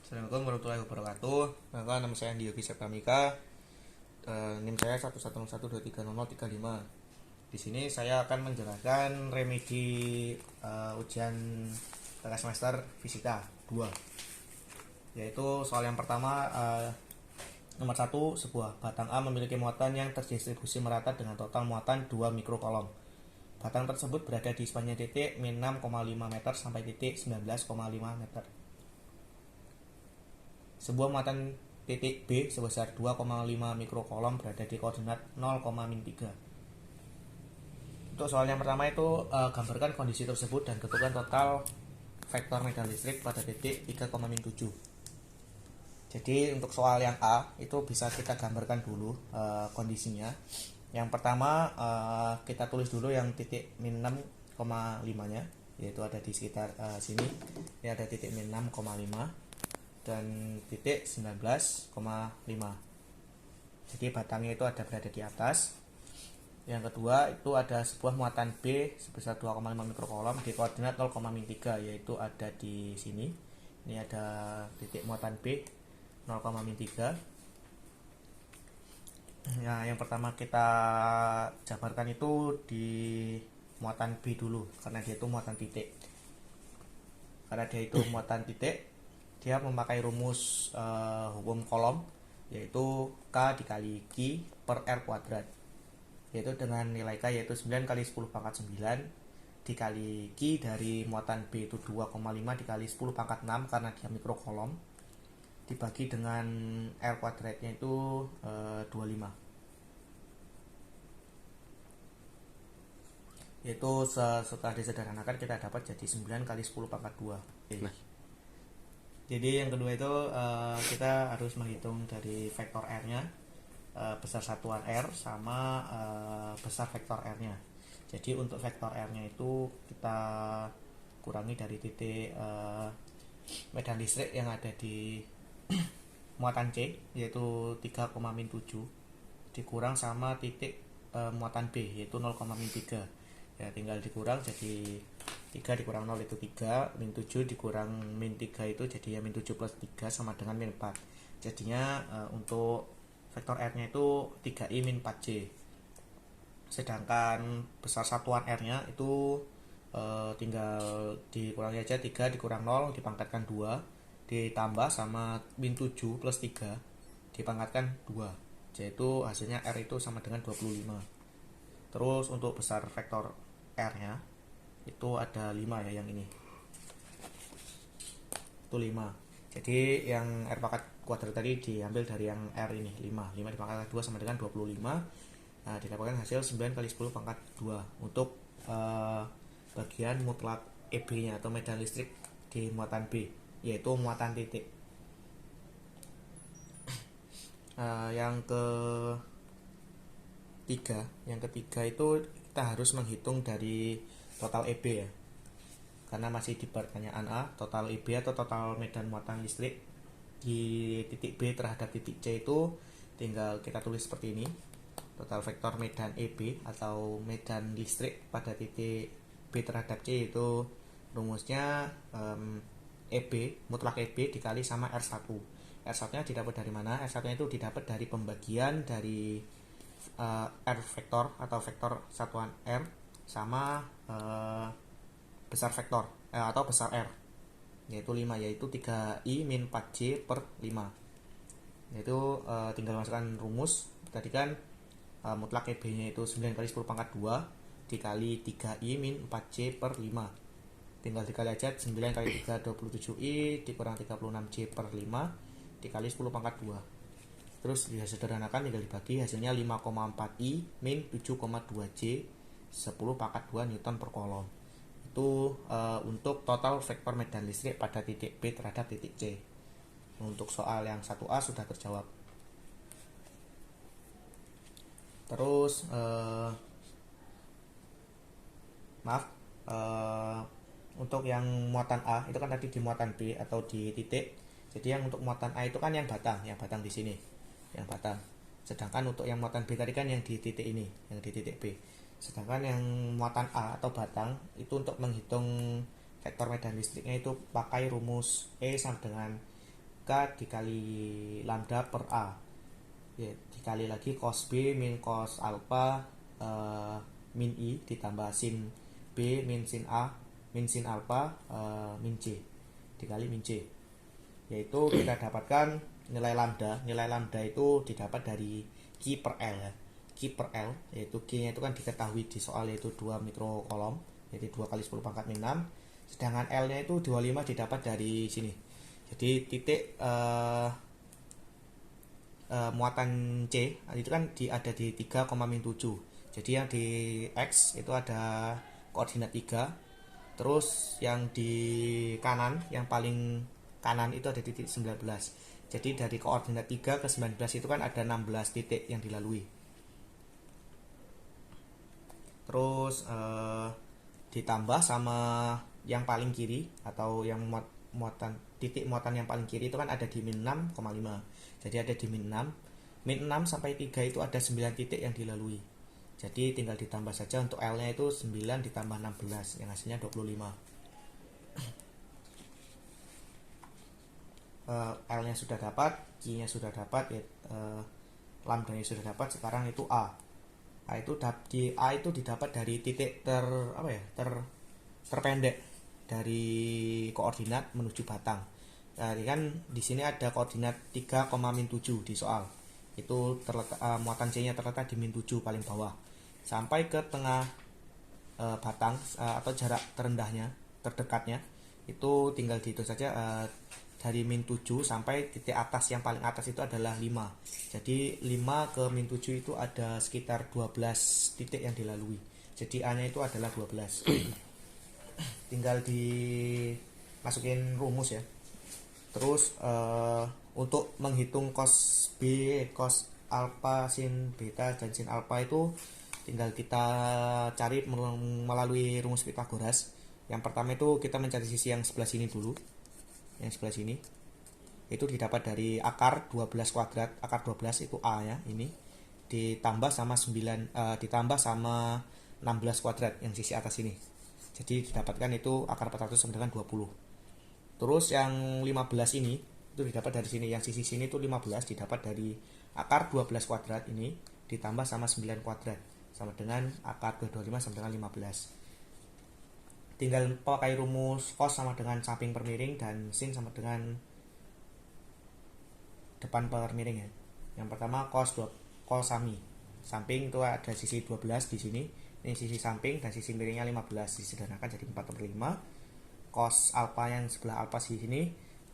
Assalamualaikum warahmatullahi wabarakatuh. Nama saya Andi Yogi Septamika. NIM saya 110123035. Di sini saya akan menjelaskan remedi ujian tengah semester fisika 2. Yaitu soal yang pertama, nomor 1, sebuah batang A memiliki muatan yang terdistribusi merata dengan total muatan 2 mikrokolom. Batang tersebut berada di sepanjang titik min 6,5 meter sampai titik 19,5 meter. Sebuah muatan titik B sebesar 2,5 mikrokolom berada di koordinat 0,-3. Untuk soal yang pertama itu gambarkan kondisi tersebut dan tentukan total vektor medan listrik pada titik 3,-7. Jadi untuk soal yang A itu bisa kita gambarkan dulu kondisinya. Yang pertama kita tulis dulu yang titik min 6,5 nya, yaitu ada di sekitar sini. Ini ada titik min 6,5 dan titik 19,5. Jadi batangnya itu ada berada di atas. Yang kedua itu ada sebuah muatan B sebesar 2,5 mikrokolom di koordinat 0,-3, yaitu ada di sini. Ini ada titik muatan B 0,-3. Nah, yang pertama kita jabarkan itu di muatan B dulu, karena dia itu muatan titik. Karena dia itu muatan titik, dia memakai rumus hukum kolom, yaitu K dikali Q per R kuadrat, yaitu dengan nilai K yaitu 9 kali 10 pangkat 9 dikali Q dari muatan B itu 2,5 dikali 10 pangkat 6 karena dia mikrokolom, dibagi dengan R kuadratnya itu 25, yaitu setelah disederhanakan kita dapat jadi 9 kali 10 pangkat 2. Jadi yang kedua itu kita harus menghitung dari vektor R-nya, besar satuan R sama besar vektor R-nya. Jadi untuk vektor R-nya itu kita kurangi dari titik medan listrik yang ada di muatan C, yaitu 3,-7, dikurang sama titik muatan B, yaitu 0,-3. Ya tinggal dikurang, jadi 3 dikurang 0 itu 3, min 7 dikurang min 3 itu jadi ya min 7 plus 3 sama dengan min 4. Jadinya untuk vektor R-nya itu 3i min 4j. Sedangkan besar satuan R-nya itu tinggal dikurangi aja, 3 dikurang 0 dipangkatkan 2 ditambah sama min 7 plus 3 dipangkatkan 2. Yaitu hasilnya R itu sama dengan 25. Terus untuk besar vektor R-nya itu ada 5 ya, yang ini itu 5. Jadi yang R pangkat kuadrat tadi diambil dari yang R ini 5 dipangkat 2 sama dengan 25. Nah, didapatkan hasil 9 kali 10 pangkat 2 untuk bagian mutlak EB nya atau medan listrik di muatan B, yaitu muatan titik. Yang ketiga itu kita harus menghitung dari total EB ya, karena masih di pertanyaan A. Total EB atau total medan muatan listrik di titik B terhadap titik C itu tinggal kita tulis seperti ini. Total vektor medan EB atau medan listrik pada titik B terhadap C itu rumusnya EB, mutlak EB dikali sama R1. R1 nya didapat dari mana? R1 nya itu didapat dari pembagian dari R vektor atau vektor satuan R sama besar vektor atau besar R, yaitu 5, yaitu 3i min 4j per 5. Yaitu tinggal masukkan rumus tadi kan, mutlak EB nya itu 9 kali 10 pangkat 2 dikali 3i min 4j per 5. Tinggal dikali aja, 9 kali 3 27i dikurang 36j per 5 dikali 10 pangkat 2. Terus disederhanakan, tinggal dibagi, hasilnya 5,4i min 7,2j 10 pangkat 2 Newton per kolom. Itu untuk total vektor medan listrik pada titik B terhadap titik C. Untuk soal yang 1A sudah terjawab. Terus untuk yang muatan A itu kan tadi di muatan B atau di titik. Jadi yang untuk muatan A itu kan yang batang di sini, yang batang. Sedangkan untuk yang muatan B tadi kan yang di titik ini, yang di titik B. Sedangkan yang muatan A atau batang itu untuk menghitung vektor medan listriknya itu pakai rumus E sama dengan K K dikali lambda per A ya, dikali lagi cos B min cos alpha min I ditambah sin B min sin A min sin alpha min C dikali min C, yaitu kita dapatkan nilai lambda itu didapat dari Q per L ya. Q per L, yaitu Q nya itu kan diketahui di soal, yaitu 2 mikrokolom, jadi 2 kali 10 pangkat min 6, sedangkan L nya itu 25 didapat dari sini. Jadi titik muatan C itu kan ada di 3, min 7. Jadi yang di X itu ada koordinat 3, terus yang di kanan, yang paling kanan itu ada titik 19. Jadi dari koordinat 3 ke 19 itu kan ada 16 titik yang dilalui. Terus ditambah sama yang paling kiri atau yang titik muatan yang paling kiri itu kan ada di min 6,5. Jadi ada di min 6 sampai 3 itu ada 9 titik yang dilalui. Jadi tinggal ditambah saja, untuk L nya itu 9 ditambah 16 yang hasilnya 25. L nya sudah dapat, Q nya sudah dapat ya, lambda nya sudah dapat. Sekarang itu A itu didapat dari titik terpendek dari koordinat menuju batang. Jadi kan di sini ada koordinat 3, min 7 di soal. Itu terletak muatan C nya terletak di min 7 paling bawah. Sampai ke tengah batang atau jarak terdekatnya itu tinggal dihitung saja, dari min 7 sampai titik atas yang paling atas itu adalah 5. Jadi 5 ke min 7 itu ada sekitar 12 titik yang dilalui. Jadi A nya itu adalah 12. Tinggal dimasukin rumus ya. Terus untuk menghitung cos B, cos alpha, sin beta, dan sin alpha itu tinggal kita cari melalui rumus Pythagoras. Yang pertama itu kita mencari sisi yang sebelah sini dulu. Yang sebelah sini itu didapat dari akar 12 kuadrat. Akar 12 itu A ya, ini ditambah sama 16 kuadrat yang sisi atas ini. Jadi didapatkan itu akar 400 sama dengan 20. Terus yang 15 ini itu didapat dari sini, yang sisi sini itu 15 didapat dari akar 12 kuadrat ini ditambah sama 9 kuadrat sama dengan akar 225 sama dengan 15. Tinggal pakai rumus cos sama dengan samping per miring dan sin sama dengan depan per miring ya. Yang pertama cos sami. Samping itu ada sisi 12 di sini. Ini sisi samping dan sisi miringnya 15. Disederhanakan jadi 4/5. Cos alpha yang sebelah alpha di sini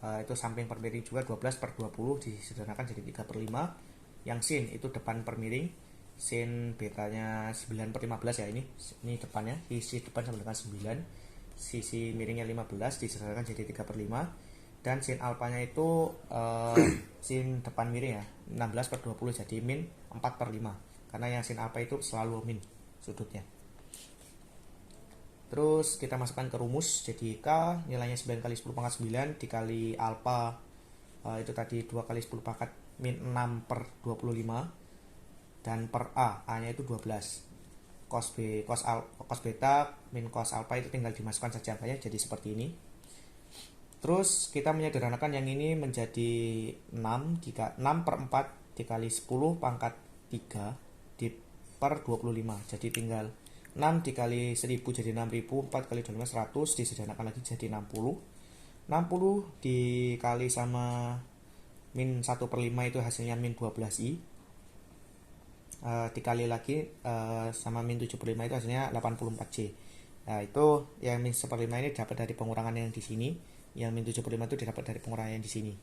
itu samping per miring juga 12 per 20 disederhanakan jadi 3/5. Yang sin itu depan per miring. Sin betanya 9/15 ya, ini depannya, sisi depan sama dengan 9, sisi miringnya 15 disederhanakan jadi 3/5, dan sin alpanya itu sin depan miring ya 16/20 jadi min 4/5, karena yang sin alpha itu selalu min sudutnya. Terus kita masukkan ke rumus, jadi K nilainya 9 kali 10 pangkat 9 dikali alpha itu tadi 2 kali 10 pangkat min 6/25, dan per A nya itu 12. Cos beta min cos alpha itu tinggal dimasukkan saja angkanya jadi seperti ini. Terus kita menyederhanakan yang ini menjadi 6/4 dikali 10 pangkat 3 per 25. Jadi tinggal 6 dikali 1000 jadi 6000, 4 kali 25 100, disederhanakan lagi jadi 60. 60 dikali sama min 1/5 itu hasilnya min 12i. Dikali lagi sama min 75 itu hasilnya 84C. Nah itu yang min 1/5 ini dapat dari pengurangan yang di sini, yang min 75 itu didapat dari pengurangan yang di sini.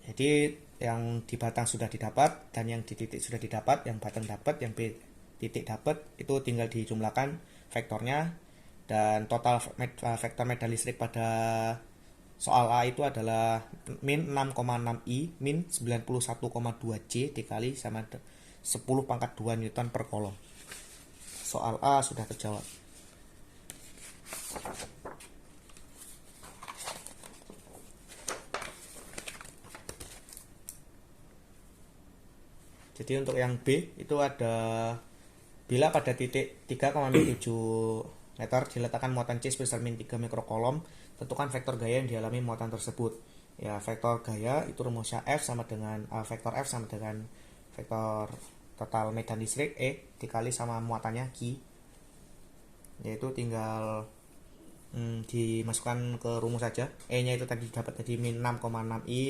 Jadi yang di batang sudah didapat dan yang di titik sudah didapat, yang batang dapat, yang B titik dapat, itu tinggal dijumlahkan vektornya, dan total vektor medan listrik pada soal A itu adalah min 6,6I min 91,2C dikali sama 10 pangkat 2 Newton per kolom. Soal A sudah terjawab. Jadi untuk yang B itu ada, bila pada titik 3,7 meter diletakkan muatan C sebesar min 3 mikrokolom, tentukan vektor gaya yang dialami muatan tersebut. Ya, vektor gaya itu rumusnya vektor F sama dengan vektor total medan listrik E dikali sama muatannya Q, yaitu tinggal dimasukkan ke rumus saja. E nya itu tadi dapat tadi min 6,6 I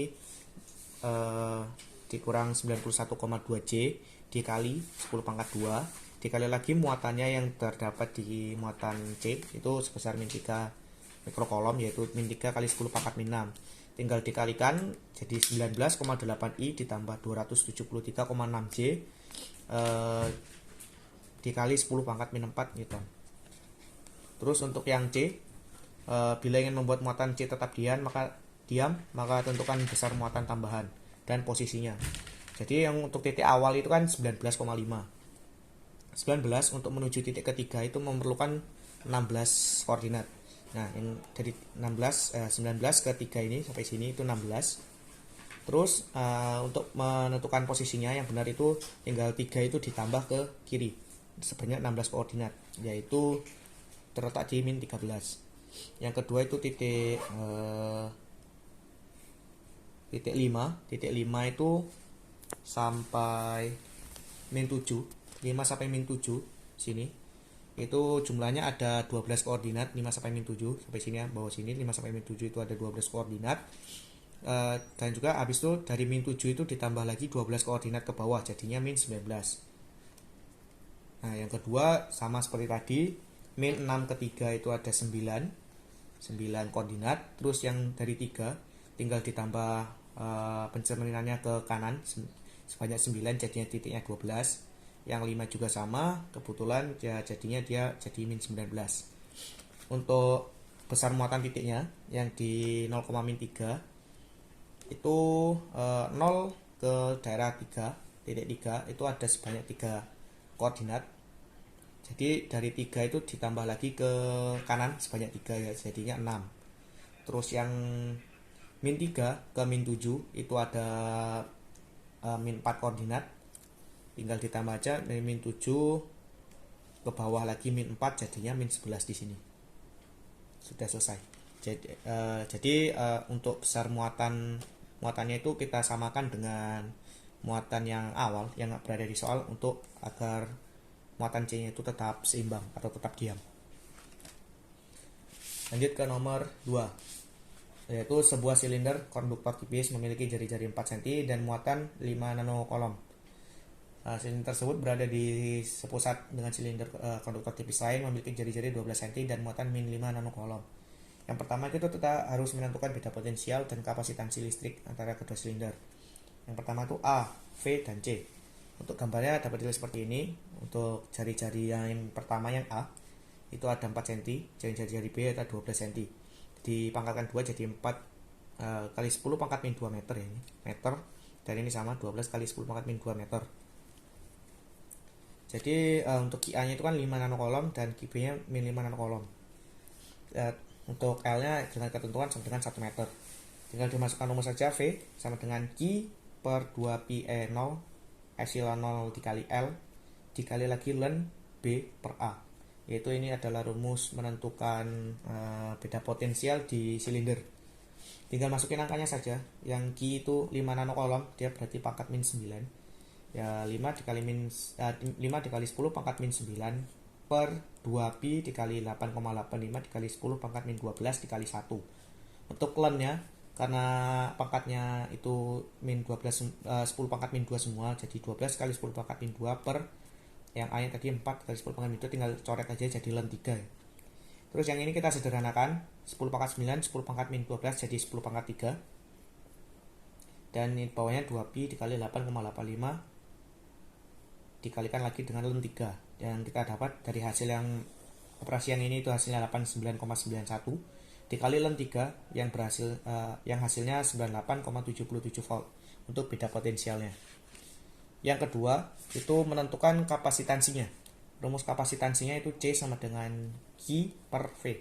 dikurang 91,2 J dikali 10 pangkat 2 dikali lagi muatannya yang terdapat di muatan C itu sebesar min 3 mikrokolom, yaitu min 3 kali 10 pangkat min 6, tinggal dikalikan jadi 19,8 I ditambah 273,6 J dikali 10 pangkat min 4 Newton. Terus untuk yang C, bila ingin membuat muatan C tetap diam, maka tentukan besar muatan tambahan dan posisinya. Jadi yang untuk titik awal itu kan 19,5. 19 untuk menuju titik ketiga itu memerlukan 16 koordinat. Nah, yang dari 19 ke 3 ini sampai sini itu 16. Terus untuk menentukan posisinya yang benar itu tinggal 3 itu ditambah ke kiri sebanyak 16 koordinat, yaitu terletak di min 13. Yang kedua itu titik 5. Titik 5 itu sampai min 7. 5 sampai min 7 sini. Itu jumlahnya ada 12 koordinat 5 sampai min 7 sampai sini ya, bawah sini 5 sampai min 7 itu ada 12 koordinat. Dan juga habis itu dari min 7 itu ditambah lagi 12 koordinat ke bawah jadinya min 19. Nah, yang kedua sama seperti tadi, min 6 ke 3 itu ada 9 koordinat. Terus yang dari 3 tinggal ditambah pencerminannya ke kanan sebanyak 9 jadinya titiknya 12. Yang 5 juga sama, kebetulan ya jadinya dia jadi min 19. Untuk besar muatan titiknya yang di 0,-3 itu 0 ke daerah 3, titik 3 itu ada sebanyak 3 koordinat. Jadi dari 3 itu ditambah lagi ke kanan sebanyak 3 ya, jadinya 6. Terus yang min 3 ke min 7 itu ada min 4 koordinat. Tinggal ditambah aja dari min 7 ke bawah lagi min 4 jadinya min 11 di sini. Sudah selesai. Jadi untuk besar muatannya itu kita samakan dengan muatan yang awal yang berada di soal untuk agar muatan C-nya itu tetap seimbang atau tetap diam. Lanjut ke nomor 2, yaitu sebuah silinder konduktor tipis memiliki jari-jari 4 cm dan muatan 5 nanokolom. Silinder tersebut berada di sepusat dengan silinder konduktor tipis lain memiliki jari-jari 12 cm dan muatan min 5 nanokolom. Yang pertama itu kita harus menentukan beda potensial dan kapasitansi listrik antara kedua silinder. Yang pertama itu A, V, dan C. Untuk gambarnya dapat dilihat seperti ini. Untuk jari-jari yang pertama yang A itu ada 4 cm, jari-jari B ada 12 cm. Dipangkatkan 2 jadi 4 kali 10 pangkat min 2 meter ya, ini meter, dan ini sama 12 kali 10 pangkat min 2 meter. Jadi untuk QA nya itu kan 5 nanokolom dan QB nya min 5 nanokolom. Untuk L nya dengan ketentuan sama dengan 1 meter. Tinggal dimasukkan rumus saja. V sama dengan Q per 2pi 0 epsilon 0 dikali L dikali lagi ln B per A. Yaitu ini adalah rumus menentukan beda potensial di silinder. Tinggal masukin angkanya saja. Yang Q itu 5 nanokolom, dia berarti pangkat min 9. Ya 5 dikali 10 pangkat min 9 per 2pi dikali 8,85 dikali 10 pangkat min 12 dikali 1. Untuk ln-nya karena pangkatnya itu min 12 10 pangkat min 2 semua, jadi 12 kali 10 pangkat min 2 per yang A nya tadi 4 kali 10 pangkat min 2 tinggal coret aja jadi ln 3 ya. Terus yang ini kita sederhanakan, 10 pangkat 9 10 pangkat min 12 jadi 10 pangkat 3. Dan ini bawahnya 2pi dikali 8,85 dikalikan lagi dengan ln 3. Yang kita dapat dari hasil yang operasi yang ini itu hasilnya 89,91 dikali ln 3 yang berhasil yang hasilnya 98,77 volt untuk beda potensialnya. Yang kedua itu menentukan kapasitansinya. Rumus kapasitansinya itu C sama dengan Q per V.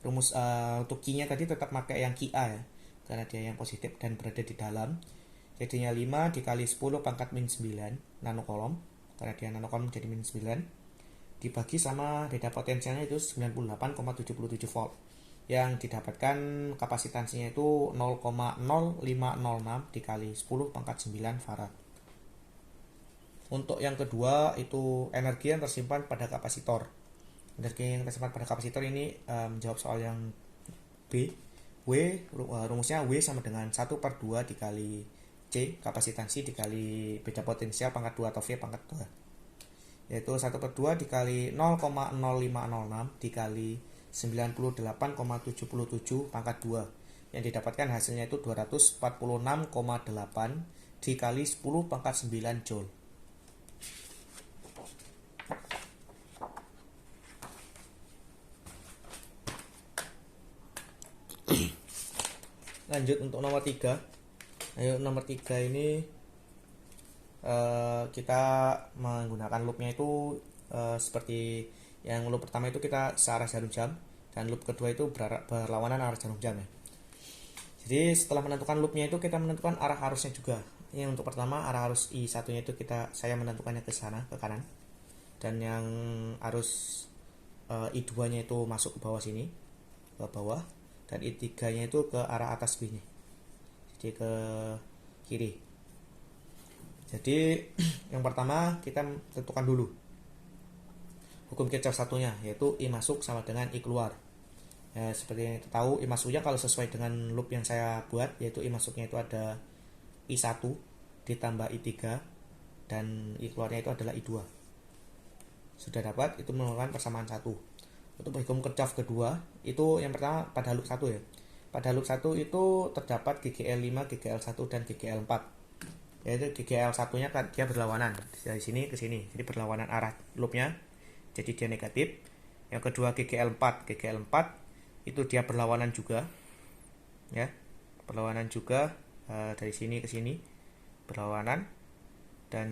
Rumus untuk Q-nya tadi tetap pakai yang QA ya, karena dia yang positif dan berada di dalam. Jadinya 5 dikali 10 pangkat min 9 nanokolom, karena dia nanokolom jadi min 9, dibagi sama beda potensialnya itu 98,77 volt. yang didapatkan kapasitansinya itu 0,0506 dikali 10 pangkat 9 farad. Untuk yang kedua itu energi yang tersimpan pada kapasitor. Energi yang tersimpan pada kapasitor ini menjawab soal yang B. Rumusnya W sama dengan 1/2 dikali C kapasitansi dikali beda potensial pangkat 2 atau V pangkat 2, yaitu 1/2 dikali 0,0506 dikali 98,77 pangkat 2, yang didapatkan hasilnya itu 246,8 dikali 10 pangkat 9 Joule. Lanjut untuk nomor 3. Ayo nomor 3 ini kita menggunakan loopnya itu seperti yang loop pertama itu kita searah jarum jam, dan loop kedua itu berlawanan arah jarum jam ya. Jadi setelah menentukan loopnya itu kita menentukan arah arusnya juga. Yang untuk pertama arah arus I1 nya itu saya menentukannya ke sana, ke kanan, dan yang arus I2 nya itu masuk ke bawah sini, ke bawah, dan I3 nya itu ke arah atas B nya, jadi ke kiri. Jadi yang pertama kita tentukan dulu hukum Kirchhoff satunya, yaitu I masuk sama dengan I keluar. Ya, seperti yang kita tahu, I masuknya kalau sesuai dengan loop yang saya buat, yaitu I masuknya itu ada I1 ditambah I3, dan I keluarnya itu adalah I2. Sudah dapat, itu merupakan persamaan 1. Untuk hukum Kirchhoff kedua, itu yang pertama pada loop 1 ya. Pada loop 1 itu terdapat GGL5, GGL1, dan GGL4. Yaitu GGL1 nya dia berlawanan dari sini ke sini, jadi berlawanan arah loopnya, jadi dia negatif. Yang kedua GGL4 itu dia berlawanan juga ya, berlawanan juga dari sini ke sini berlawanan, dan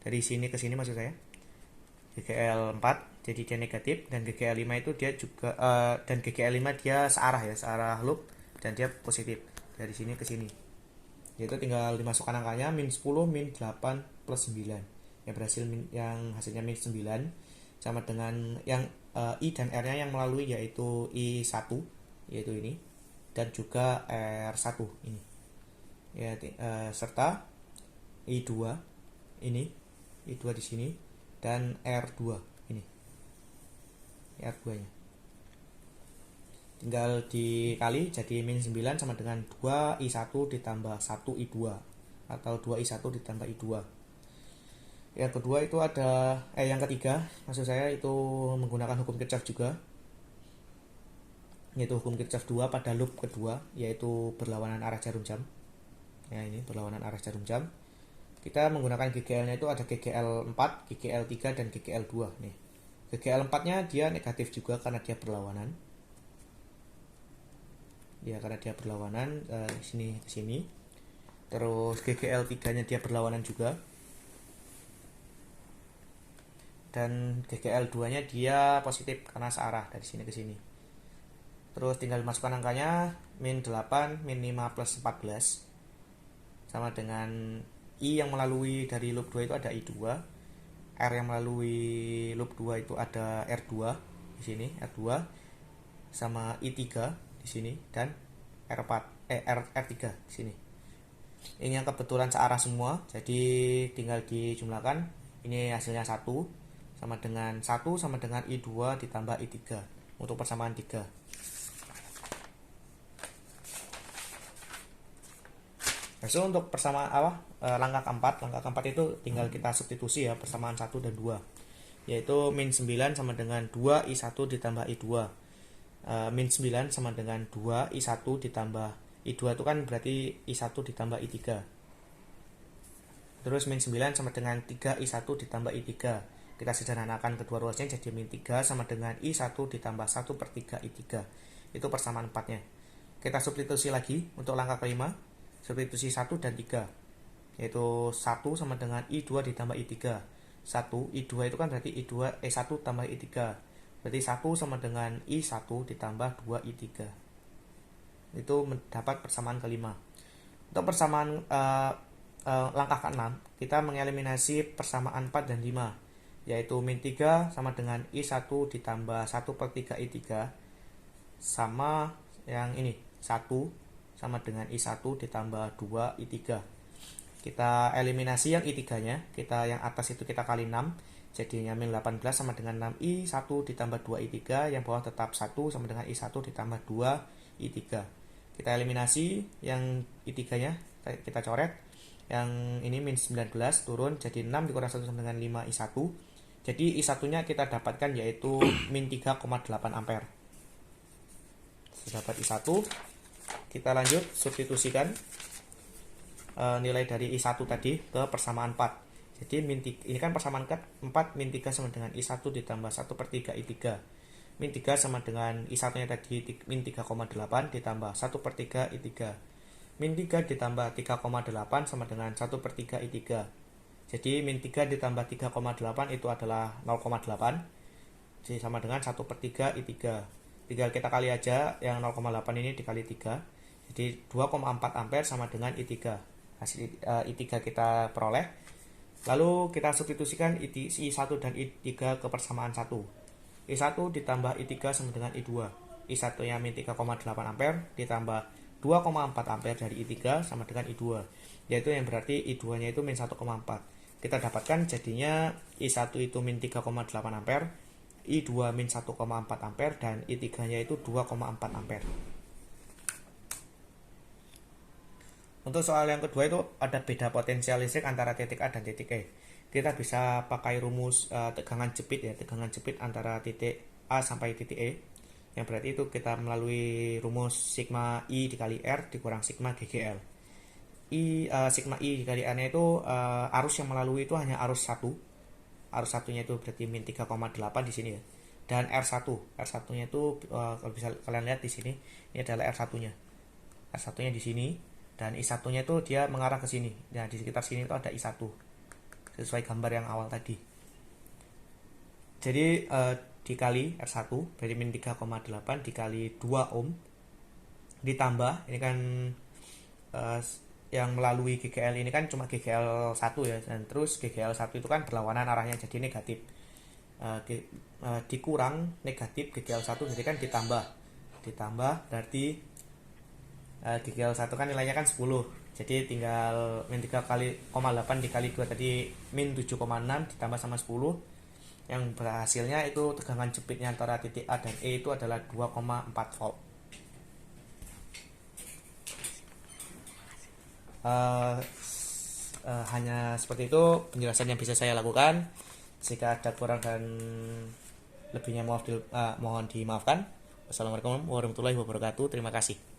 dari sini ke sini maksud saya GGL4 jadi dia negatif, dan GGL5 itu dia juga dan GGL5 dia searah ya, searah loop, dan dia positif dari sini ke sini. Yaitu tinggal dimasukkan angkanya -10, -8, +9. Yang hasilnya -9 sama dengan yang I dan R nya yang melalui, yaitu I1 yaitu ini, dan juga R1 ini ya, serta I2 ini, I2 di sini, dan R2 ini, R2 nya tinggal dikali jadi -9 sama dengan 2I1 ditambah 1I2 atau 2I1 ditambah I2. Yang kedua itu ada yang ketiga maksud saya itu menggunakan hukum Kirchhoff juga, yaitu hukum Kirchhoff 2 pada loop kedua, yaitu berlawanan arah jarum jam. Ya, ini berlawanan arah jarum jam. Kita menggunakan GGL-nya itu ada GGL4, GGL3, dan GGL2 nih. GGL4-nya dia negatif juga karena dia berlawanan. Ya, karena dia berlawanan sini ke sini. Terus GGL3-nya dia berlawanan juga. Dan GGL2-nya dia positif karena searah dari sini ke sini. Terus tinggal masukkan angkanya -8, -5 + 14 sama dengan I yang melalui dari loop 2 itu ada I2, R yang melalui loop 2 itu ada R2 di sini, R2 sama I3 di sini, dan R3 di sini. Ini yang kebetulan searah semua, jadi tinggal dijumlahkan. Ini hasilnya 1 sama dengan I2 ditambah I3 untuk persamaan 3. Langsung untuk persamaan langkah keempat itu tinggal kita substitusi ya, persamaan 1 dan 2, yaitu -9 sama dengan 2I1 ditambah I2. -9 sama dengan 2I1 ditambah I2 itu kan berarti I1 ditambah I3. Terus -9 sama dengan 3I1 ditambah I3. Kita sederhanakan kedua ruasnya jadi -3 sama dengan I1 ditambah 1/3 I3. Itu persamaan 4-nya. Kita substitusi lagi untuk langkah kelima, substitusi 1 dan 3, yaitu 1 sama dengan I2 ditambah I3. 1 I2 itu kan berarti I1 tambah I3, berarti 1 sama dengan I1 ditambah 2 I3. Itu mendapat persamaan kelima. Untuk persamaan langkah ke-6 kita mengeliminasi persamaan 4 dan 5, yaitu min 3 sama dengan I1 ditambah 1/3 I3 sama yang ini 1 sama dengan I1 ditambah 2 I3. Kita eliminasi yang I3 nya, yang atas itu kita kali 6, jadinya min 18 sama dengan 6I1 ditambah 2I3, yang bawah tetap 1 sama dengan I1 ditambah 2I3. Kita eliminasi yang I3 nya, kita coret, yang ini min 19 turun, jadi 6 dikurang 1 sama dengan 5I1. Jadi I1 nya kita dapatkan yaitu min 3,8 ampere. Sudah dapat I1, kita lanjut substitusikan nilai dari I1 tadi ke persamaan 4. Jadi ini kan persamaan 4, min 3 sama dengan I1 ditambah 1/3 I3. Min 3 sama dengan I1 nya tadi min 3,8 ditambah 1/3 I3. Min 3 ditambah 3,8 sama dengan 1/3 I3. Jadi min 3 ditambah 3,8 itu adalah 0,8. Jadi sama dengan 1/3 I3. Tinggal kita kali aja yang 0,8 ini dikali 3. Jadi 2,4 ampere sama dengan I3. Hasil I3 kita peroleh. Lalu kita substitusikan I1 dan I3 ke persamaan 1. I1 ditambah I3 sama dengan I2. I1 nya min 3,8 ampere ditambah 2,4 ampere dari I3 sama dengan I2. Yaitu yang berarti I2 nya itu min 1,4. Kita dapatkan jadinya I1 itu min 3,8 ampere, I2 min 1,4 ampere, dan I3 nya itu 2,4 ampere. Untuk soal yang kedua itu ada beda potensial listrik antara titik A dan titik E. Kita bisa pakai rumus tegangan jepit ya, tegangan jepit antara titik A sampai titik E. Yang berarti itu kita melalui rumus sigma I dikali R dikurang sigma GGL. Sigma I dikali R-nya itu arus yang melalui itu hanya arus 1. Arus satunya itu berarti min 3,8 di sini ya. Dan R1-nya itu kalau bisa kalian lihat di sini, ini adalah R1-nya. R1-nya di sini. Dan I1 nya itu dia mengarah ke sini. Nah, di sekitar sini itu ada I1. Sesuai gambar yang awal tadi. Jadi dikali R1 berarti min 3,8 dikali 2 ohm. Ditambah ini kan yang melalui GGL ini kan cuma GGL 1 ya. Dan terus GGL 1 itu kan berlawanan arahnya jadi negatif. Dikurang negatif GGL 1 jadi kan ditambah berarti GGL 1 kan nilainya kan 10. Jadi tinggal min 3,8 dikali 2 tadi min 7,6 ditambah sama 10. Yang berhasilnya itu tegangan jepitnya antara titik A dan E itu adalah 2,4 volt. Hanya seperti itu penjelasan yang bisa saya lakukan. Jika ada kurang dan lebihnya mohon dimaafkan. Wassalamualaikum warahmatullahi wabarakatuh. Terima kasih.